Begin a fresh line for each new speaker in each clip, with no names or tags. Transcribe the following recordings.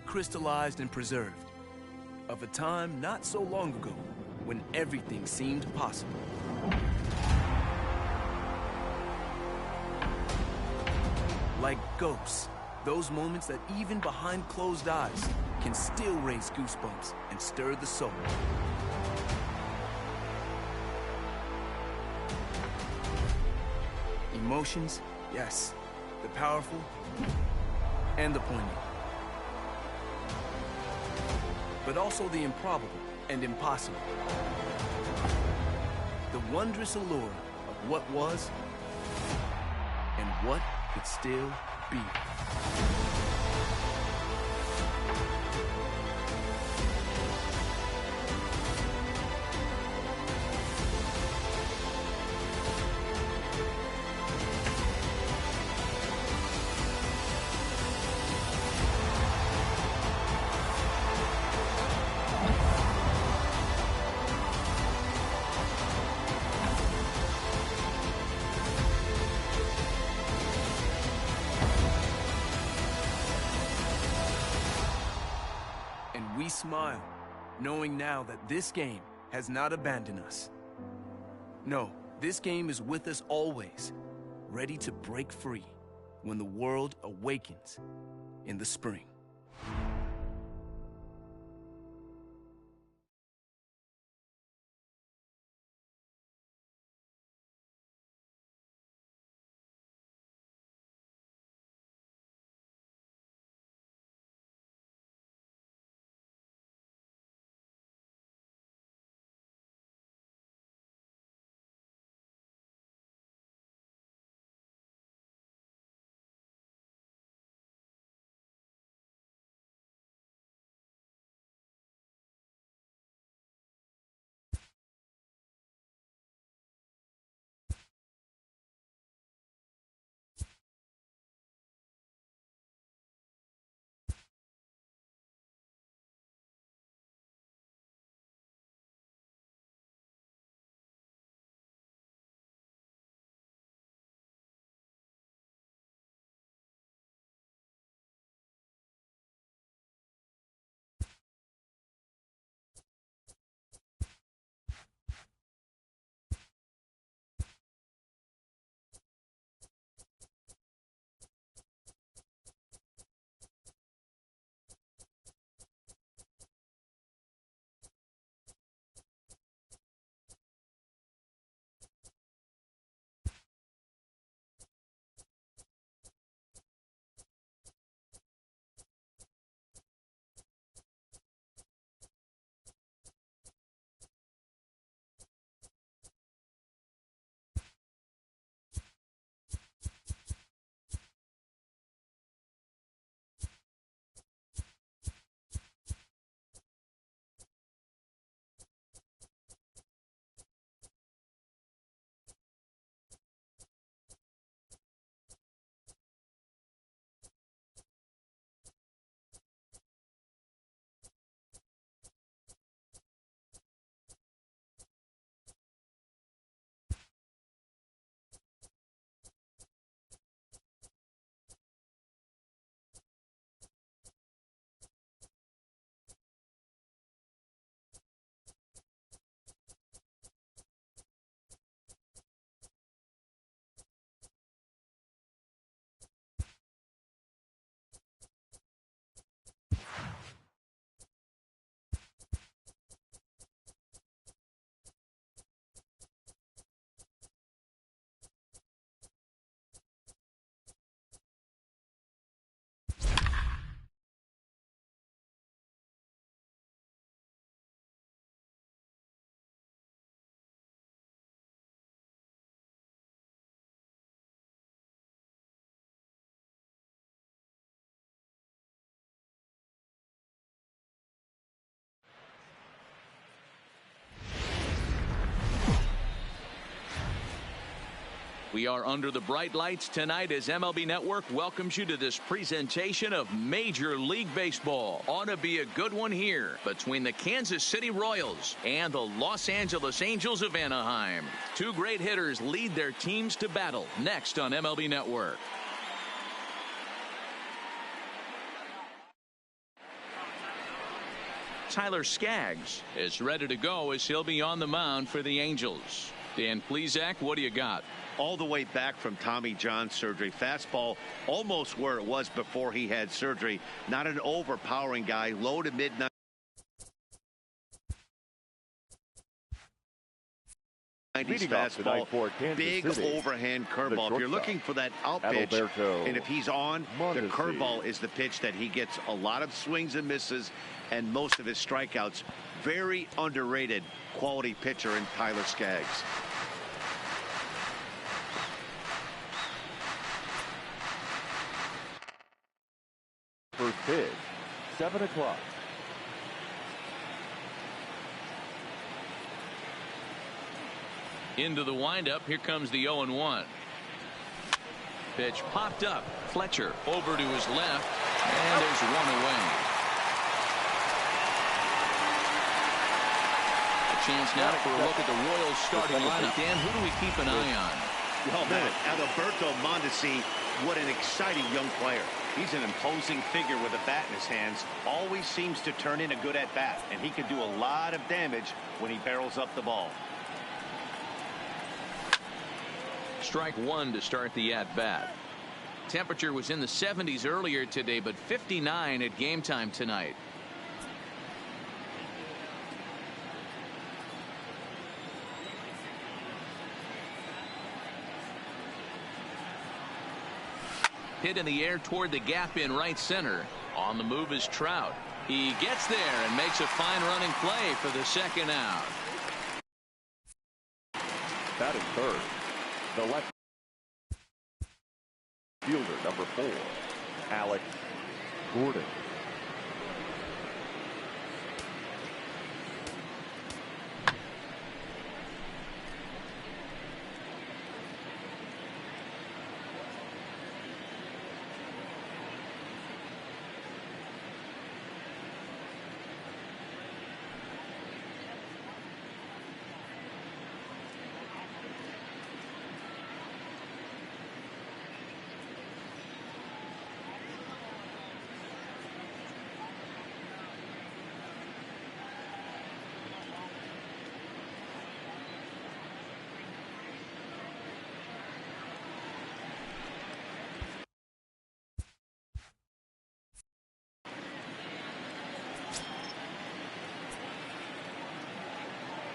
crystallized and preserved, of a time not so long ago when everything seemed possible. Like ghosts, those moments that even behind closed eyes can still raise goosebumps and stir the soul. Emotions, yes, the powerful and the poignant. But also the improbable and impossible. The wondrous allure of what was and what could still be. We smile, knowing now that this game has not abandoned us. No, this game is with us always, ready to break free when the world awakens in the spring.
We are under the bright lights tonight as MLB Network welcomes you to this presentation of Major League Baseball. Ought to be a good one here between the Kansas City Royals and the Los Angeles Angels of Anaheim. Two great hitters lead their teams to battle next on MLB Network. Tyler Skaggs is ready to go as he'll be on the mound for the Angels. Dan Plesac, what do you got?
All the way back from Tommy John surgery. Fastball almost where it was before he had surgery. Not an overpowering guy. Low to mid. Fastball, big overhand curveball. If you're looking for that out pitch, and if he's on, the curveball is the pitch that he gets a lot of swings and misses and most of his strikeouts. Very underrated quality pitcher in Tyler Skaggs.
First pitch, 7 o'clock.
Into the windup. Here comes the 0-1. Pitch popped up. Fletcher over to his left, and there's one away. A chance now for a look at the Royals starting lineup. Dan, who do we keep an eye on?
Well, man, Adalberto Mondesi, what an exciting young player.
He's an imposing figure with a bat in his hands. Always seems to turn in a good at-bat, and he can do a lot of damage when he barrels up the ball.
Strike one to start the at-bat. Temperature was in the 70s earlier today, but 59 at game time tonight. Hit in the air toward the gap in right center. On the move is Trout. He gets there and makes a fine running play for the second out.
Batting third, the left fielder, number 4, Alex Gordon.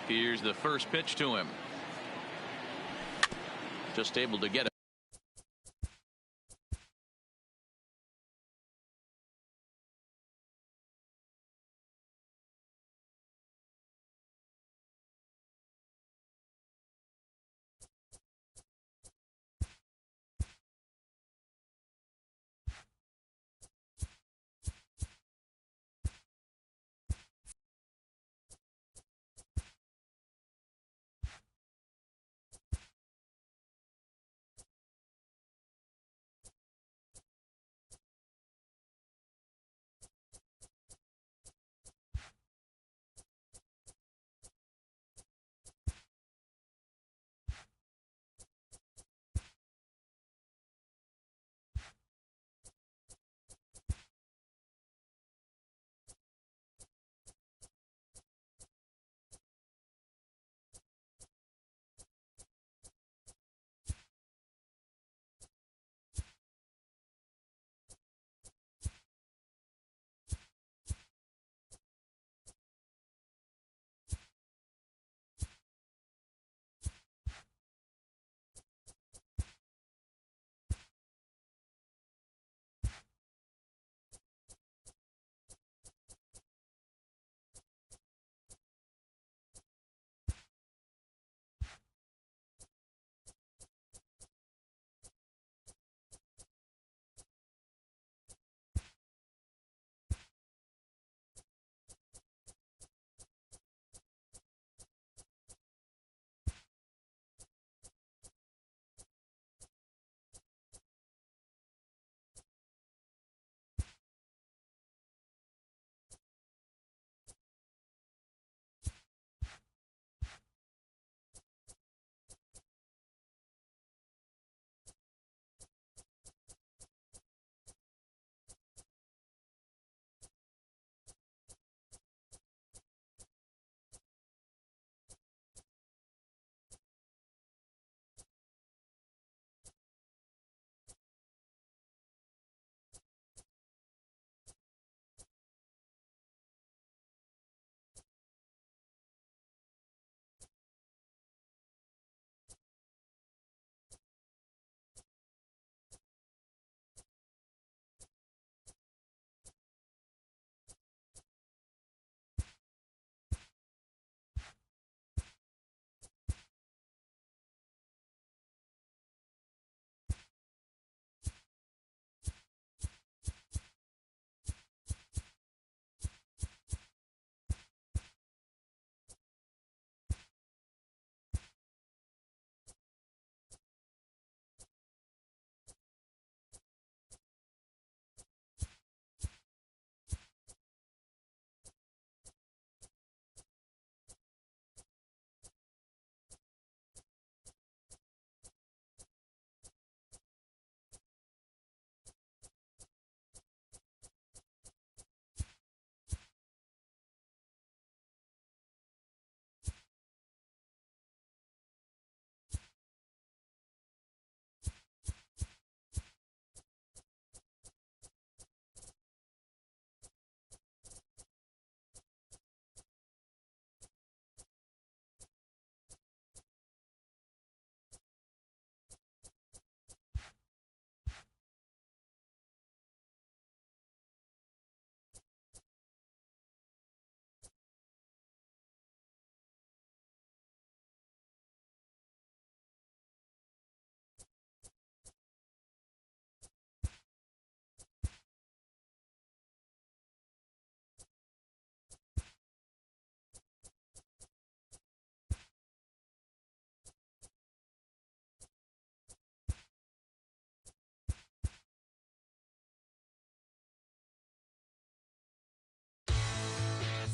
Here's the first pitch to him. Just able to get it.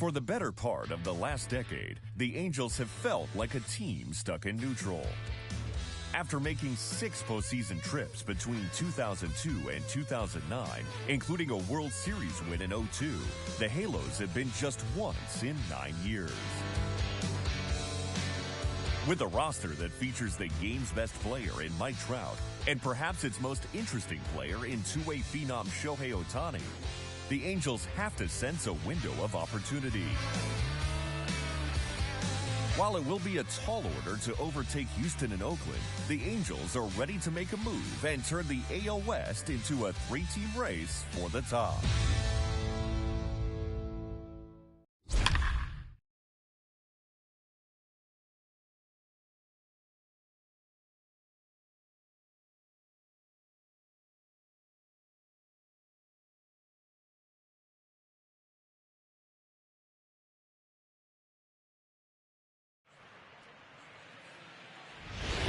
For the better part of the last decade, the Angels have felt like a team stuck in neutral. After making 6 postseason trips between 2002 and 2009, including a World Series win in '02, the Halos have been just once in 9 years. With a roster that features the game's best player in Mike Trout and perhaps its most interesting player in two-way phenom Shohei Ohtani, the Angels have to sense a window of opportunity. While it will be a tall order to overtake Houston and Oakland, the Angels are ready to make a move and turn the AL West into a 3-team race for the top.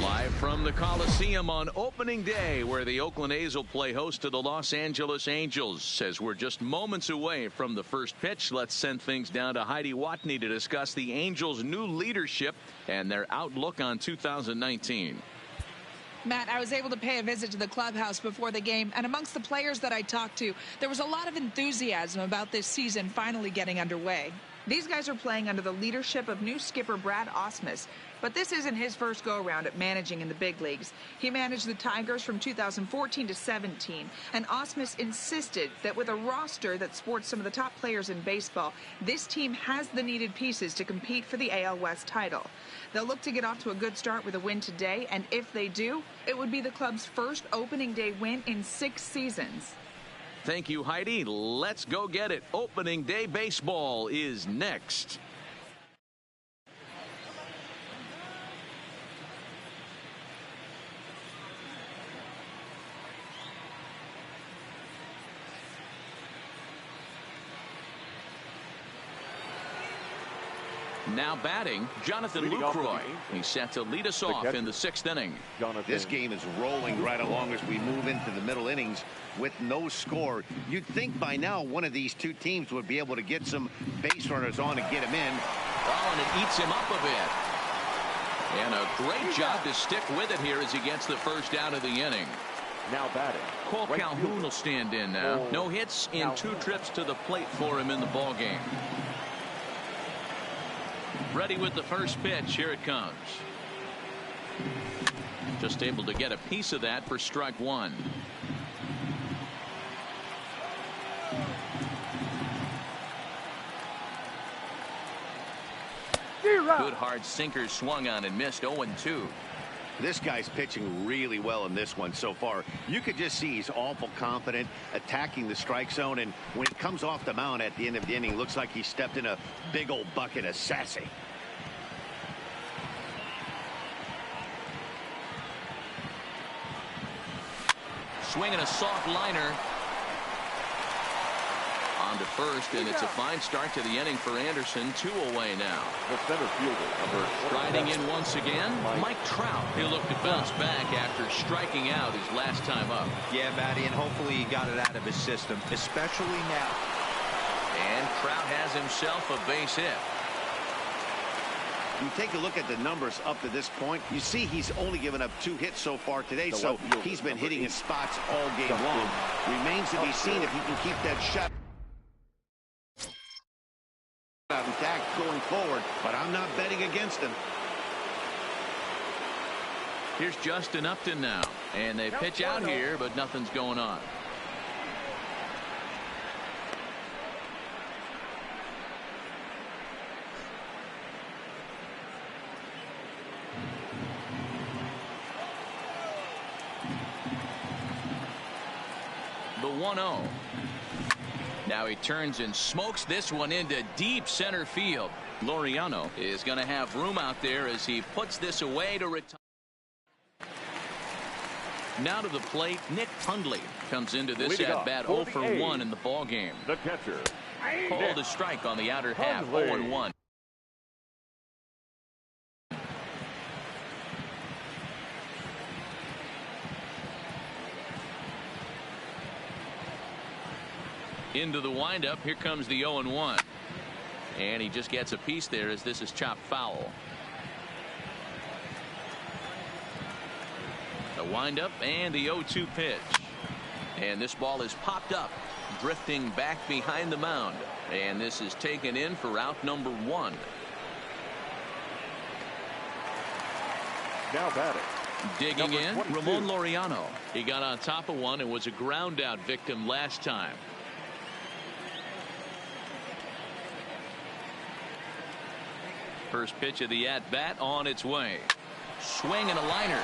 Live from the Coliseum on opening day, where the Oakland A's will play host to the Los Angeles Angels. As we're just moments away from the first pitch, let's send things down to Heidi Watney to discuss the Angels' new leadership and their outlook on 2019.
Matt, I was able to pay a visit to the clubhouse before the game, and amongst the players that I talked to, there was a lot of enthusiasm about this season finally getting underway. These guys are playing under the leadership of new skipper Brad Ausmus, but this isn't his first go-around at managing in the big leagues. He managed the Tigers from 2014 to 17, and Ausmus insisted that with a roster that sports some of the top players in baseball, this team has the needed pieces to compete for the AL West title. They'll look to get off to a good start with a win today, and if they do, it would be the club's first opening day win in 6 seasons.
Thank you, Heidi. Let's go get it. Opening day baseball is next. Now batting, Jonathan Lucroy. He's set to lead us off in the 6th inning.
This game is rolling right along as we move into the middle innings with no score. You'd think by now one of these two teams would be able to get some base runners on and get him in.
Oh, and it eats him up a bit. And a great job to stick with it here as he gets the first out of the inning.
Now batting,
Cole Calhoun will stand in now. No hits in 2 trips to the plate for him in the ball game. Ready with the first pitch. Here it comes. Just able to get a piece of that for strike 1. Good hard sinker swung on and missed. 0-2.
This guy's pitching really well in this one so far. You could just see he's awful confident attacking the strike zone, and when he comes off the mound at the end of the inning, looks like he stepped in a big old bucket of sassy.
Swinging a soft liner on to first, and it's a fine start to the inning for Anderson. 2 away now.
The center fielder,
Riding in once again, Mike Trout. He'll look to bounce back after striking out his last time up.
Yeah, Matty, and hopefully he got it out of his system, especially now.
And Trout has himself a base hit.
You take a look at the numbers up to this point, you see he's only given up 2 hits so far today, so he's been hitting his spots all game long. Remains to be seen if he can keep that shot intact going forward, but I'm not betting against him.
Here's Justin Upton now, and they pitch out here, but nothing's going on. The 1-0. Now he turns and smokes this one into deep center field. Laureano is going to have room out there as he puts this away to retire. Now to the plate, Nick Hundley comes into this at bat 0 for 1 in the ball game.
The catcher,
Called a strike on the outer half. 0-1. Into the windup. Here comes the 0-1. And he just gets a piece there as this is chopped foul. The windup and the 0-2 pitch. And this ball is popped up, drifting back behind the mound. And this is taken in for out number 1.
Now batting.
Digging in, Ramon Laureano. He got on top of one and was a ground out victim last time. First pitch of the at bat on its way. Swing and a liner.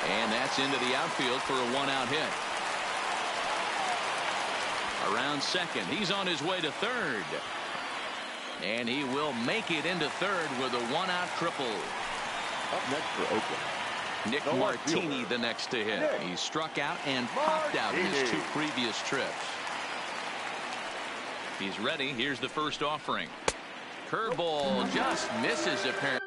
And that's into the outfield for a 1-out hit. Around second. He's on his way to third. And he will make it into third with a 1-out triple.
Up next for Oakland.
Nick Martini the next to hit. He struck out and popped out in his 2 previous trips. He's ready. Here's the first offering. Curveball just misses apparently.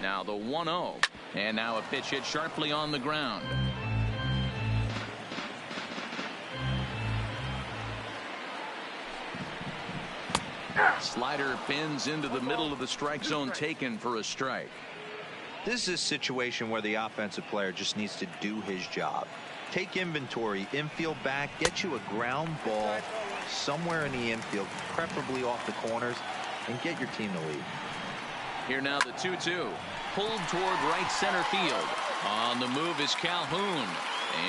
Now the 1-0. And now a pitch hit sharply on the ground. Slider bends into the middle of the strike zone, taken for a strike.
This is a situation where the offensive player just needs to do his job. Take inventory, infield back, get you a ground ball somewhere in the infield, preferably off the corners, and get your team to lead.
Here now the 2-2. Pulled toward right center field. On the move is Calhoun.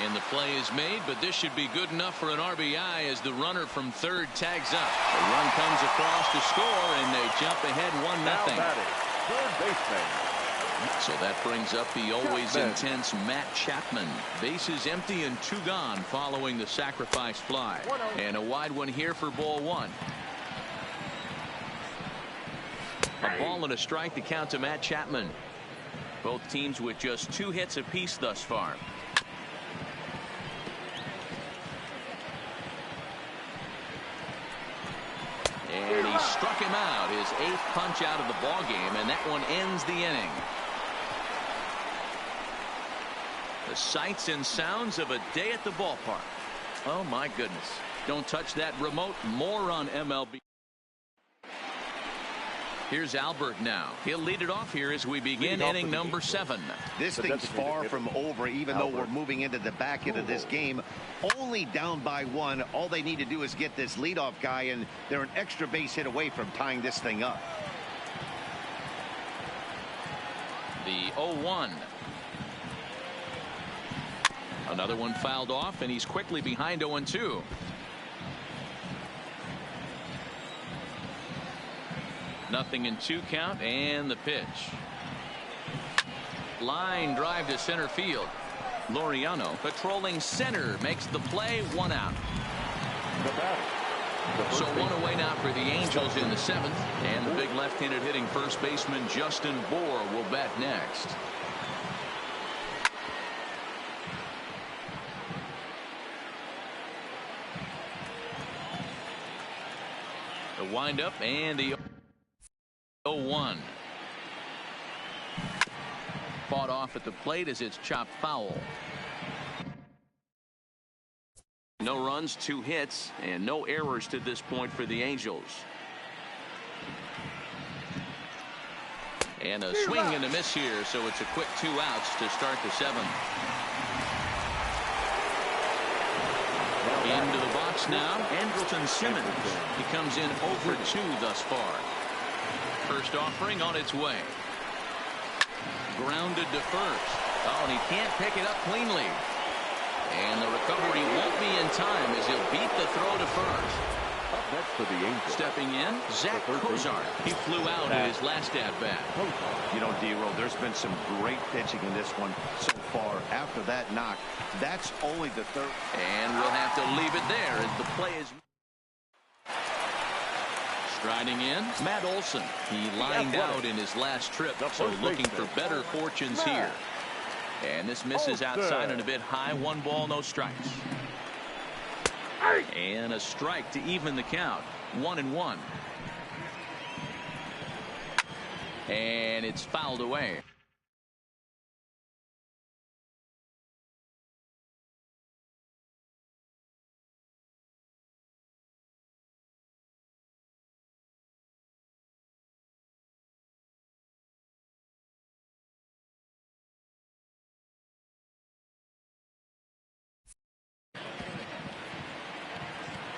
And the play is made, but this should be good enough for an RBI as the runner from third tags up. The run comes across to score, and they jump ahead 1-0.
Third baseman.
So that brings up the always intense Matt Chapman. Bases empty and 2 gone following the sacrifice fly. And a wide one here for ball 1. A ball and a strike to count to Matt Chapman. Both teams with just 2 hits apiece thus far. And he struck him out, his 8th punch out of the ball game, and that one ends the inning. The sights and sounds of a day at the ballpark. Oh my goodness. Don't touch that remote. More on MLB. Here's Albert now. He'll lead it off here as we begin inning number 7.
This thing's far from over, even though we're moving into the back end of this game. Only down by 1. All they need to do is get this leadoff guy, and they're an extra base hit away from tying this thing up.
The 0-1. Another one fouled off, and he's quickly behind 0-2. Nothing in 2 count, and the pitch. Line drive to center field. Laureano patrolling center makes the play, 1 out. So 1 away now for the Angels in the 7th, and the big left-handed hitting first baseman Justin Bour will bat next. The windup and the 0-1. Fought off at the plate as it's chopped foul. No runs, 2 hits, and no errors to this point for the Angels. And a swing and a miss here, so it's a quick 2 outs to start the 7th. Into the box now, Andrelton Simmons. He comes in 0 for 2 thus far. First offering on its way. Grounded to first. Oh, and he can't pick it up cleanly. And the recovery won't be in time as he'll beat the throw to first.
Up next for the Angels.
Stepping in, Zach Kozar. He flew out in his last at-bat.
You know, D-Roll, there's been some great pitching in this one so far. After that knock, that's only the 3rd.
And we'll have to leave it there as the play is. Striding in, Matt Olson. He lined out in his last trip, so looking for better fortunes here. And this misses outside and a bit high. 1 ball, no strikes. And a strike to even the count. 1-1. And it's fouled away.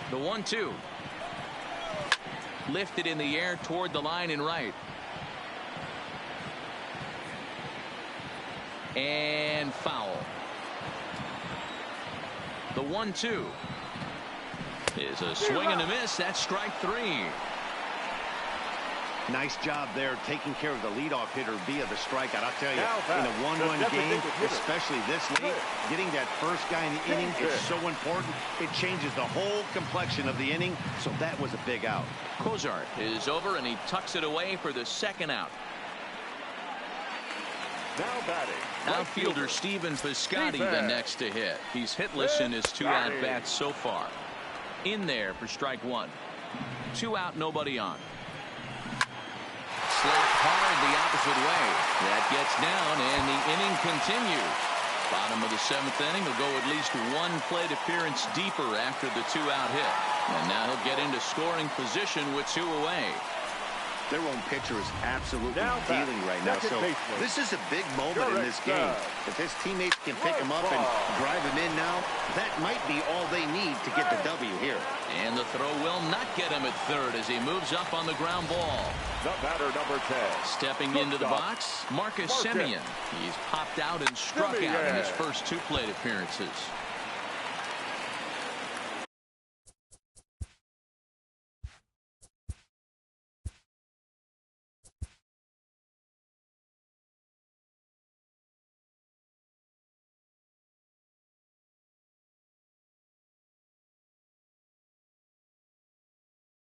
The 1-2. Lifted in the air toward the line and right. And foul. The 1-2 is a swing and a miss. That's strike 3.
Nice job there taking care of the leadoff hitter via the strikeout. I'll tell you, in a one-run game, especially this late, getting that first guy in the inning is so important. It changes the whole complexion of the inning, so that was a big out.
Cozart is over, and he tucks it away for the second out.
Now batting.
Outfielder Stephen Piscotty the next to hit. He's hitless in his 2 at-bats so far. In there for strike 1. 2 out, nobody on. Slapped hard the opposite way. That gets down, and the inning continues. Bottom of the 7th inning will go at least 1 plate appearance deeper after the 2-out hit. And now he'll get into scoring position with 2 away.
Their own pitcher is absolutely dealing right now. So this is a big moment in this game. If his teammates can pick him up and drive him in now, that might be all they need to get the W here.
And the throw will not get him at third as he moves up on the ground ball.
The batter, number 10.
Stepping into the box, Marcus Semien. He's popped out and struck out in his first 2 plate appearances.